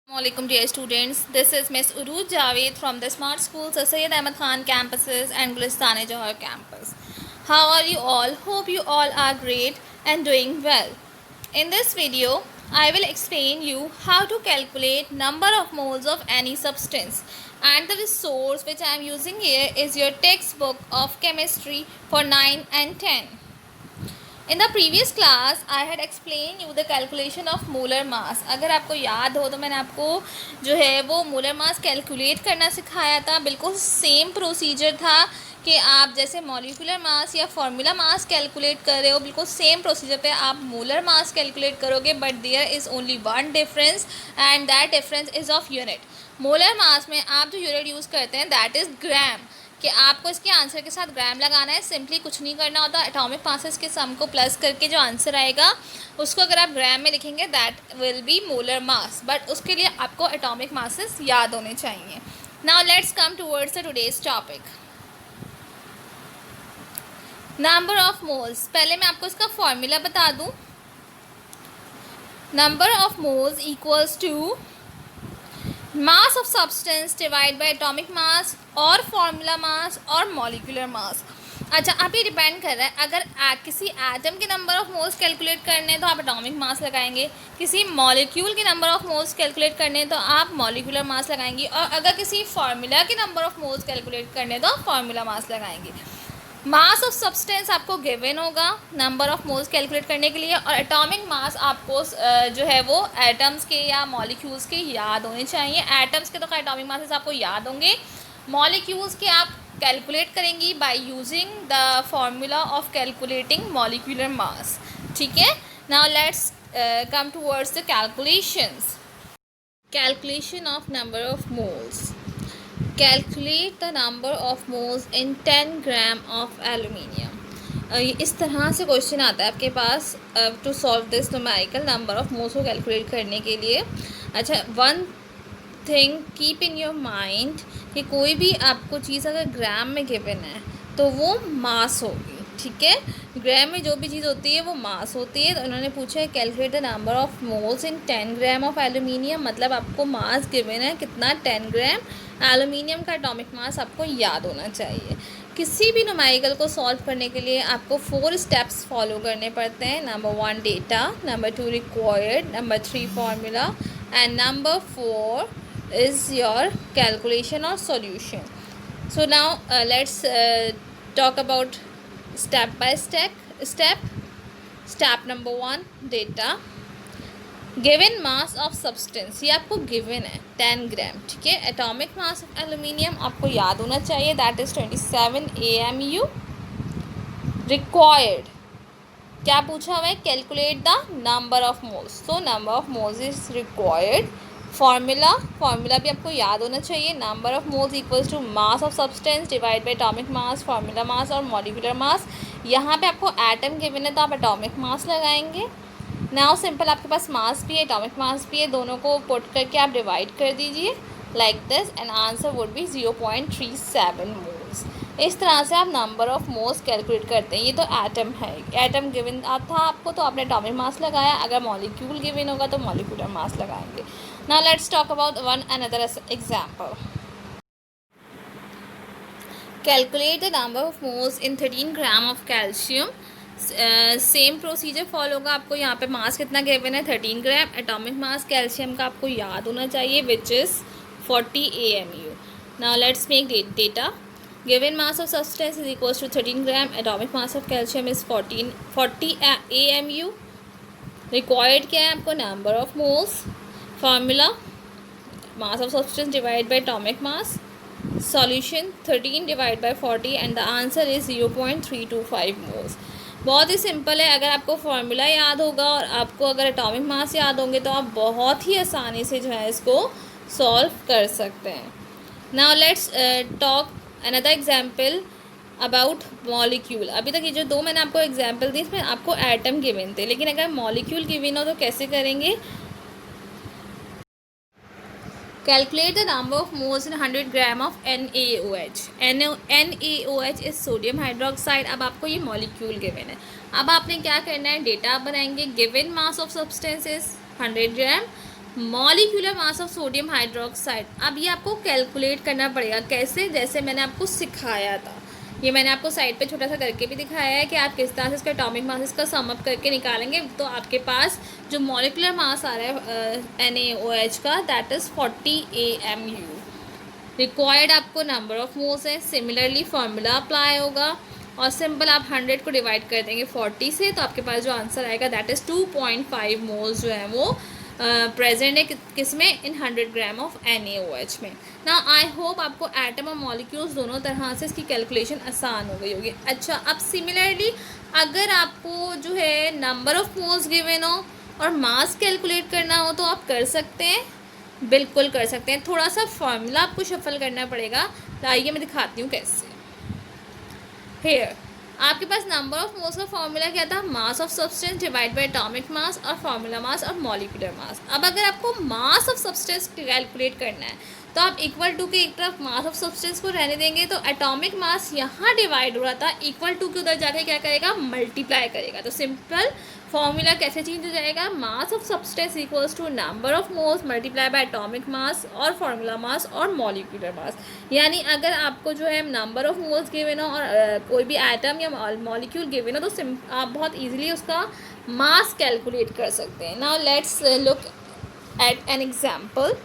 Assalamualaikum dear students, this is Miss Uruj Javed from the Smart Schools Syed Ahmed Khan campuses and Gulistane Johar campus. How are you all? Hope you all are great and doing well. In this video, I will explain you how to calculate number of moles of any substance, and the resource which I am using here is your textbook of chemistry for 9 and 10. In the previous class I had explain you the calculation of molar mass. अगर आपको याद हो तो मैंने आपको जो है वो मोलर मास कैलकुलेट करना सिखाया था. बिल्कुल सेम प्रोसीजर था कि आप जैसे मॉलिक्यूलर मास या फार्मूला मास कैलकुलेट कर रहे हो, बिल्कुल सेम प्रोसीजर पे आप मोलर मास कैलकुलेट करोगे. But there is only one difference and that difference is of unit. Molar mass में आप जो यूनिट यूज़ करते हैं दैट इज़ ग्राम. कि आपको इसके आंसर के साथ ग्राम लगाना है. सिंपली कुछ नहीं करना होता. एटॉमिक मासेस के सम को प्लस करके जो आंसर आएगा उसको अगर आप ग्राम में लिखेंगे that will be molar mass. But उसके लिए आपको एटॉमिक मासेस याद होने चाहिए. Now let's come towards the today's topic. Number of moles. पहले मैं आपको इसका फॉर्मूला बता दूं. Number of moles equals to mass of substance divide by atomic mass और फार्मूला मास और मॉलिक्यूलर मास. अच्छा, आप ये डिपेंड कर रहा है. अगर किसी एटम के नंबर ऑफ मोल्स कैलकुलेट करने हैं तो आप एटॉमिक मास लगाएंगे. किसी मॉलिक्यूल के नंबर ऑफ मोल्स कैलकुलेट करने हैं तो आप मॉलिक्यूलर मास लगाएंगे. और अगर किसी फार्मूला के नंबर ऑफ मोल्स कैलकुलेट करने हैं तो आप फार्मूला मास लगाएंगे. मास ऑफ सब्सटेंस आपको गिवन होगा नंबर ऑफ मोल्स कैलकुलेट करने के लिए, और एटॉमिक मास आपको जो है वो एटम्स के या मॉलिक्यूल्स के याद होने चाहिए. एटम्स के तो एटॉमिक मासेस आपको याद होंगे. मॉलिक्यूल्स के आप कैलकुलेट करेंगी by using the formula of calculating molecular mass. ठीक है. Now let's come towards the calculations. Calculation of number of moles. Calculate the number of moles in 10 gram of aluminium. इस तरह से क्वेश्चन आता है आपके पास to solve this numerical number of moles को कैलकुलेट करने के लिए. अच्छा, one thing keep in your mind कि कोई भी आपको चीज़ अगर ग्राम में गिवन है तो वो मास होगी. ठीक है. ग्राम में जो भी चीज़ होती है वो मास होती है. तो उन्होंने पूछा है calculate the number of moles in 10 gram of aluminium. मतलब आपको मास गिवन है कितना, 10 ग्राम. एल्यूमिनियम का एटॉमिक मास आपको याद होना चाहिए. किसी भी न्यूमेरिकल को सॉल्व करने के लिए आपको 4 स्टेप्स फॉलो करने पड़ते हैं. Number 1 data, number 2 required, number 3 formula and number 4 is your calculation और solution. So now let's talk about step by step. Step number 1 data. Given mass of substance, ये आपको गिवन है 10 ग्राम. ठीक है. एटॉमिक मास ऑफ एल्यूमिनियम आपको याद होना चाहिए दैट इज़ 27 AMU. रिक्वायर्ड क्या पूछा हुआ है, calculate the number of moles. So number of moles is required. Formula भी आपको याद होना चाहिए. Number of moles equals to mass of substance divide by atomic mass, formula mass और मॉलिक्यूलर मास. यहाँ पे आपको एटम गिवन है तो आप एटॉमिक मास लगाएंगे. नाउ सिंपल, आपके पास मास भी है एटॉमिक मास भी है, दोनों को पुट करके आप डिवाइड कर दीजिए like this and answer would be 0.37 moles. इस तरह से आप नंबर ऑफ मोल्स कैलकुलेट करते हैं. ये तो एटम है. एटम गिवन था आपको तो आपने एटॉमिक मास लगाया. अगर मॉलिक्यूल गिवन होगा तो मॉलिक्यूलर मास लगाएंगे. Now let's talk about one another example. Calculate the number of moles in 13 gram of calcium. Same procedure follow होगा. आपको यहाँ पे मास कितना गिवन है, 13 ग्राम. एटॉमिक मास कैल्शियम का आपको याद होना चाहिए which is 40 AMU. Now let's make data. Given mass of substance is equals to 13 gram. Atomic mass of calcium is 40 AMU. Required क्या है आपको, number of moles. Formula mass of substance divide by atomic mass. Solution 13 divide by 40 and the answer is 0.325 moles. बहुत ही simple है. अगर आपको formula याद होगा और आपको अगर एटॉमिक मास याद होंगे तो आप बहुत ही आसानी से जो है इसको सॉल्व कर सकते हैं. Now let's talk another example about molecule. अभी तक ये जो दो मैंने आपको एग्जांपल दी इसमें आपको एटम गिवन थे, लेकिन अगर मॉलिक्यूल गिवन हो तो कैसे करेंगे. Calculate the number of moles in 100 gram of NaOH. NaOH is sodium hydroxide. अब आपको ये मॉलिक्यूल गिवन है. अब आपने क्या करना है, डेटा बनाएंगे. Given mass of substance is 100 gram. Molecular mass of sodium hydroxide. अब ये आपको कैलकुलेट करना पड़ेगा। कैसे? जैसे मैंने आपको सिखाया था, ये मैंने आपको साइड पे छोटा सा करके भी दिखाया है कि आप किस तरह से इसका एटॉमिक मास इसका सम अप करके निकालेंगे। तो आपके पास जो मॉलिक्यूलर मास आ रहा है NaOH का, दैट इज़ 40 AMU। रिक्वायर्ड आपको नंबर ऑफ मोल्स है। सिमिलरली फार्मूला अप्लाई होगा और सिंपल आप 100 को डिवाइड कर देंगे 40 से, तो आपके पास जो आंसर आएगा दैट इज़ 2.5 मोल्स जो है वो प्रेजेंट है किस में, इन 100 ग्राम ऑफ NaOH में। ना आई होप आपको एटम और मॉलिक्यूल्स दोनों तरह से इसकी कैलकुलेशन आसान हो गई होगी। अच्छा, अब सिमिलरली अगर आपको जो है नंबर ऑफ मोल्स गिवन हो और मास कैलकुलेट करना हो तो आप कर सकते हैं, बिल्कुल कर सकते हैं। थोड़ा सा फॉर्मूला आपको शफल करना पड़ेगा, तो आइए मैं दिखाती हूँ कैसे। हेयर आपके पास नंबर ऑफ मोल्स का फॉर्मूला क्या था, मास of substance divide by atomic mass और फार्मूला मास और मॉलिक्यूलर मास। अब अगर आपको मास ऑफ सब्सटेंस कैलकुलेट करना है तो आप इक्वल टू के एक तरफ मास ऑफ सब्सटेंस को रहने देंगे, तो एटॉमिक मास यहाँ डिवाइड हो रहा था, इक्वल टू के उधर जाके क्या करेगा, मल्टीप्लाई करेगा। तो सिंपल फॉर्मूला कैसे चेंज हो जाएगा, mass of substance equals to number of moles multiply by atomic mass और फार्मूला मास और मॉलिक्यूलर मास। यानी अगर आपको जो है नंबर ऑफ मोल्स गिवन हो और कोई भी एटम या मॉलिक्यूल गिवन हो तो आप बहुत इजीली उसका मास कैलकुलेट कर सकते हैं। Now let's look at an example.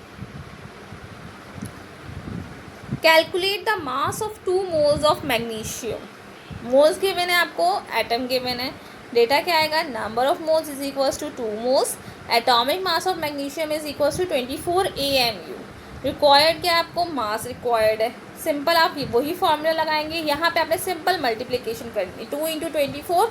Calculate the mass of 2 moles of magnesium. Moles given है आपको, एटम गिवन है, डेटा क्या आएगा, number of moles is equals to 2 moles, atomic mass of magnesium is equals to 24 AMU। Required क्या आपको, मास required है। Simple आप वही फॉर्मूला लगाएंगे, यहाँ पे आपने सिंपल मल्टीप्लिकेशन करनी, 2 × 24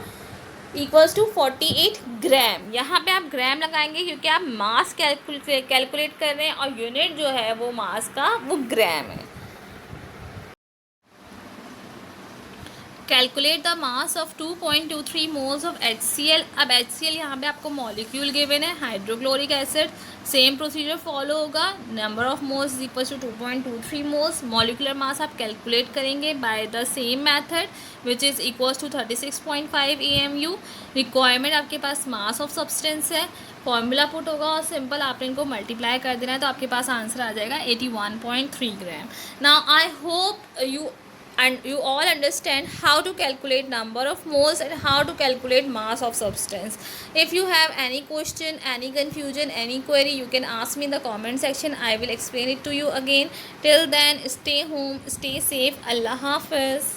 इक्वल्स टू 48 ग्राम। यहाँ पे आप ग्राम लगाएंगे क्योंकि आप मास कैलकुलेट कर रहे हैं और यूनिट जो है वो मास का वो ग्राम है। Calculate the mass of 2.23 moles of HCl। अब HCl यहाँ पे आपको मॉलिक्यूल गिवन है, hydrochloric acid. Same procedure follow होगा, number of moles is equal to 2.23 moles. Molecular mass आप कैलकुलेट करेंगे by the same method which is equals to 36.5 AMU। Requirement आपके पास मास ऑफ सब्सटेंस है, फॉर्मूला पुट होगा और simple आपने इनको मल्टीप्लाई कर देना है, तो आपके पास आंसर आ जाएगा 81.3 gram. Now I hope you all understand how to calculate number of moles and how to calculate mass of substance. If you have any question, any confusion, any query, you can ask me in the comment section. I will explain it to you again. Till then, stay home, stay safe. Allah Hafiz.